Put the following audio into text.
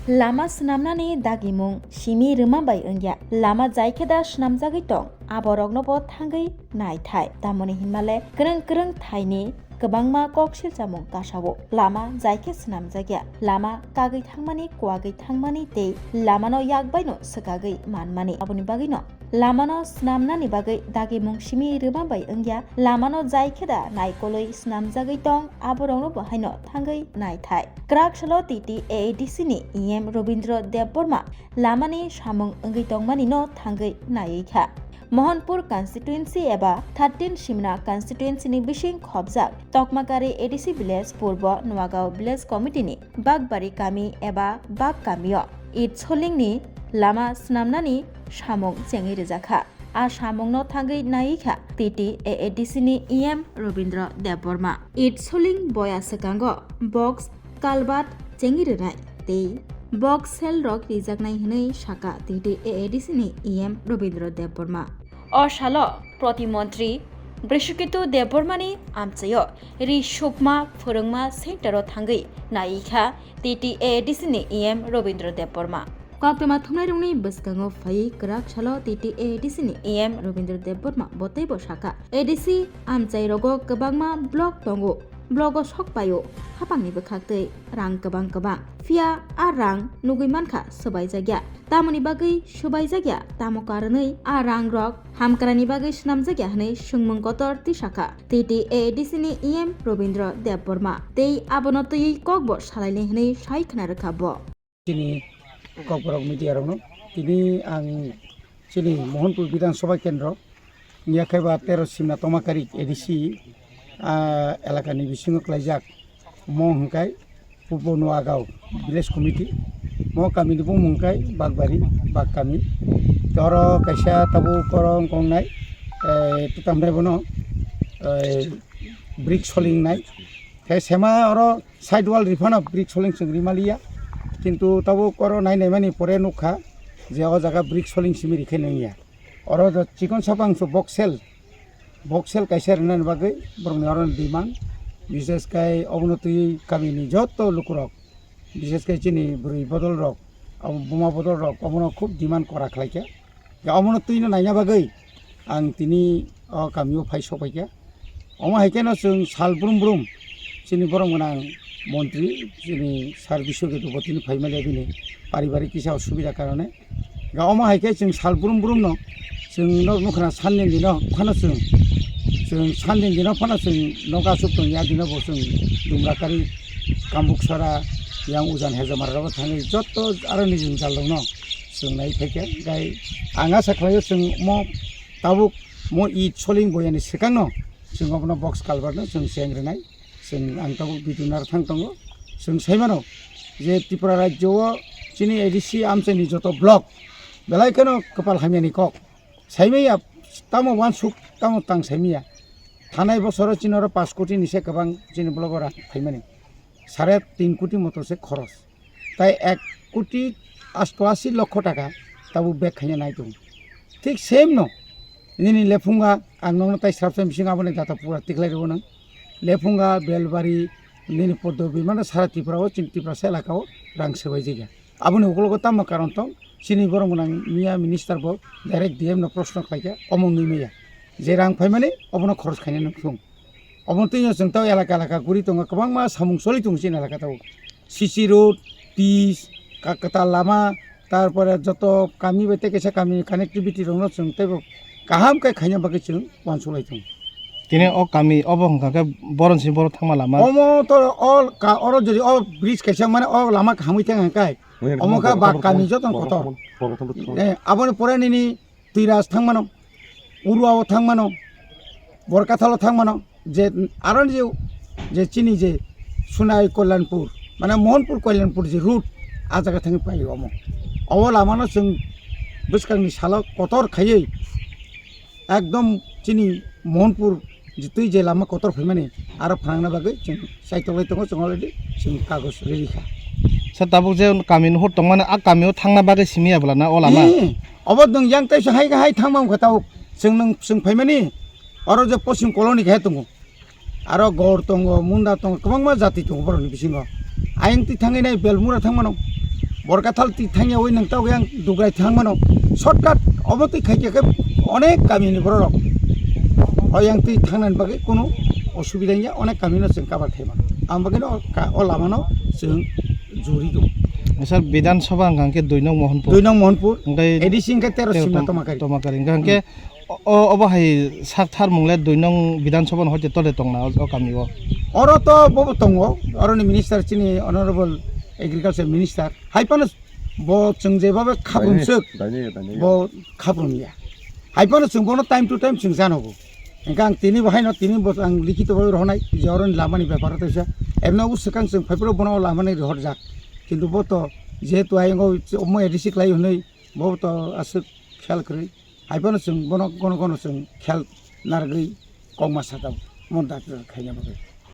Lama senamnani dagimung simi remabai engya lama jaikeda senamjagoi tong aboroknobo thangai naithai tamoni hinmale kreng thaini kwbangma koksil chamung kasao lama jaike senamjagya lama kagoi thangmani kwagoi thangmani tei lamano yakbaino swkagoi manmani aboni bagino lamano senamnani bagai dagimung simi remabai engya lamano jaikeda naikoloi senamjagoi tong aboroknobo haino thangai naithai krak salo titi AADC ni EM Robindra Deborma lamani samung enggai tongmani no thangai naikha Mohanpur constituency eba 13 Shimna constituency ni bising khobjak Tokmakari ADC village purbo Nuagao village committee ni Bagbari kami eba Bag kamio it soling ni lama snamnani samung chengi rejakha a samung no thangai naikha titi AADC ni EM Robindra Deborma it soling boya sekango box kalbat chengi renai tei box cell rock rijaknai hinai saka titi AADC ni EM Robindra Deborma অশালো প্রতিমন্ত্রী বৃষকিতু দেববর্মানি আমচায় রি সুকমা ফোরংমা সেন্টারও থাঙ্গৈ নাইখা TT AADC ni EM Rabindra Debbarma কক্তমা থুমনাইরংনি বসকাঙ্গো ফাই করাক সালো TT AADC ni EM Rabindra Debbarma বতাইবো সাকা AADC আমচাই রগো গোবাংমা ব্লক তঙ্গো blogo sokpayo hapangni bokhaktei rang kobang fia a rang nugui mankha sobai jagya tamoni bagai sobai jagya tamo karonei a rang rok hamkarani bagai snam jagya hanei sungmung kotor tisaka titi AADC ni EM Robindra Deborma tei abono tui kokbo salailei hanei sai khna rakabo tini kokborok media rokno tini ang chini Mohanpur Bidhan Sabha Kendra niakhaiba 13 Simna Tomakari ADC এলাকানি বিসিঙো ক্লাইজাক Md হংকাই Purba Noagaon village committee Md Kaminey বুং মংকাই বাগবারি bug কামি তর কাইসা তাবু করং কংনাই তুতামরাই বনো brick soling নাই সেমা অর side wall রিফান brick soling সং রিমালিয়া কিন্তু তাবু কর নাই নাই মানি পরে নুখা যে অ জায়গা ব্রিক সলিং সিমি রিখে নইয়া অর চিকন সাপাংস বক্সেল কাইসার নান বাগৈ বরং অরন ডিমান্ড বিশেষ কাই অবনতি কামিনি যত লোকরক বিশেষ কাই চিনি বুড়ি বদল রক বোমা বদল রক অবন খুব ডিমান্ড করা খাইকা অবনতি নাইনা বাগৈ আং তিনি কামিও ফাই সবাইকা অমা হাইকেন जों साल ब्रुम चिनि बरं गोनां मन्त्रि चिनि सार बिश्वगेतु बतिनि फाइमालिया बिनि पारिबारिक किसा असुबिदा कारणे अमा हाइके जों साल ब्रुम न जों नखना साननि दिन खाना जों साननि दिन फाना जों नगा सुप्तं या दिन बो जों दुमराकारि कामबुकसरा yang ujan hejamaraba thangै जत्त आरो निजों जालदं न जों नाय फैके गाय आङा साख्लायो जों म ताबुक म इ सलिं बयानि सिगां न जों अपना बक्स कालबारनो जों सेंग्रेनाय जों आं ताबुक बिदुनार थांतंगो जों साइमानो जे त्रिपुरा राज्यआव चिनि AADC आमचैनि जत ब्लक बेलायखनो कपाल हामियानि कक साइमाया तामो वान सुक तामो तां साइमिया थानाय बছর चिनर 5 কোটি নিচে गोबां चिनि ब्लगरा फाइमानि 3.5 কোটি মতোसे खरच তাই 1 কোটি 88 লক্ষ টাকা তাবু বেক খাইনা নাই দं ঠিক সেম ন নিনি लेफुंगा आं नंनो ताइ साबसिन बिसिं आबने दाता पुरा तिखलायरो नों लेफुंगा बेलबारि निनि पदबि माने सारा त्रिपुराव चिन्तिप्रा सेलाकाव रां सोबाय जायगा आबने उगलगो तामा कारण तं चिनि बरंगनां मिया मिनिस्टार बो डाइरेक्ट DM न प्रश्न खायका अमंनि मिया जे रां फाइमाने अबनो खरच खायना नों अबनो तैनो जों ताव एलाका गुरि दङ गोबां मा सामुं सलि दं चिन एलाका ताव सीसी रोड पिस काकता लामा तारपरे जत कामी बेते केसा कामी कानेक्टिविटी रंनो जों ताइबो गाहाम काय खायना बागै जों वानसलाय दं तिने अ कामी अब हंका बरनसि बर थांमा लामा अमो त अल का अर जरि अ ब्रिज केसा माने अ लामा खामै थां हांकाय अमोका बा कामी जतन कत ए आबने परानिनि तिराज थांमानो उरुआव थांमानो बरकाथाल थांमानो जे आरो जे चिनि जे सुनाय कल्याणपुर माने मोहनपुर कल्याणपुर जे रूट आ जागा थाङै पायो अमो अव लामानो जों बसकांनि साला कतर खायै एकदम चिनि मोहनपुर जितु जे लामा कतर फैमाने आरो फांना बागै जों साइटलाय दङ जों अलरेडि जों कागज रेडिखा सताबु जे कामिन हर दं माने आ कामियाव थांना बागै सिमियाब्ला ना अ लामा अब दं यां ताइ हाय हाय थांमाम खताव जों फैमाने आरो जे पश्चिम कलनि खाय दङ आरो गौर दङ मुन्दा दङ गोबां मा जाति दङ बरनि बिसिङाव आयंति थाङै नाय बेलमुरा थांमानो बरकाथाल थांनायाव नोंथाव आं दुग्राय थांमानो शर्टकाट अबतै खायखाखै अनेक गामिनि बर' हय आं तै थांनानै बागै कोनो असुबिदा गैया अनेक गामिनो जों काबार थाइमा आं बागैनो अ लामानो जों जुरि दं স্যার বিধানসভা গাঙ্কে 2 নং মোহনপুর 2 নং মোহनपुर ओमफ्राय एडिसिंखा 13 सिमा तमाकारि टमाकारि गांके अबहाय सारथार मुंले 2 नं विधानसभा हते तले तंना अ गामियाव अरो तो बबो दंगो अरनि मिनिस्टार चिनि अनरेबल एग्रिकालचार मिनिस्टार हाइपानो बो जों जेबाबो खाब्रुमसो बो खाब्रुमनिया हाइपानो जों बनो टाइम टु टाइम जों जानोबो एंका आं तिनि बाहायनो तिनि बस आं लिखित भाबे रहनाय जरन लामानि बेपार तैसा एमनाव सुखां जों फाइब्रो बनो लामानि रहर जाक किन्तु बो तो जेहेतु आइंगो अमो एडिसिक लाई हनै बो तो आसु ख्याल करै हाइपानो जों बनो गनो जों ख्याल नारगै कमा सादाव मन दात खायना बागै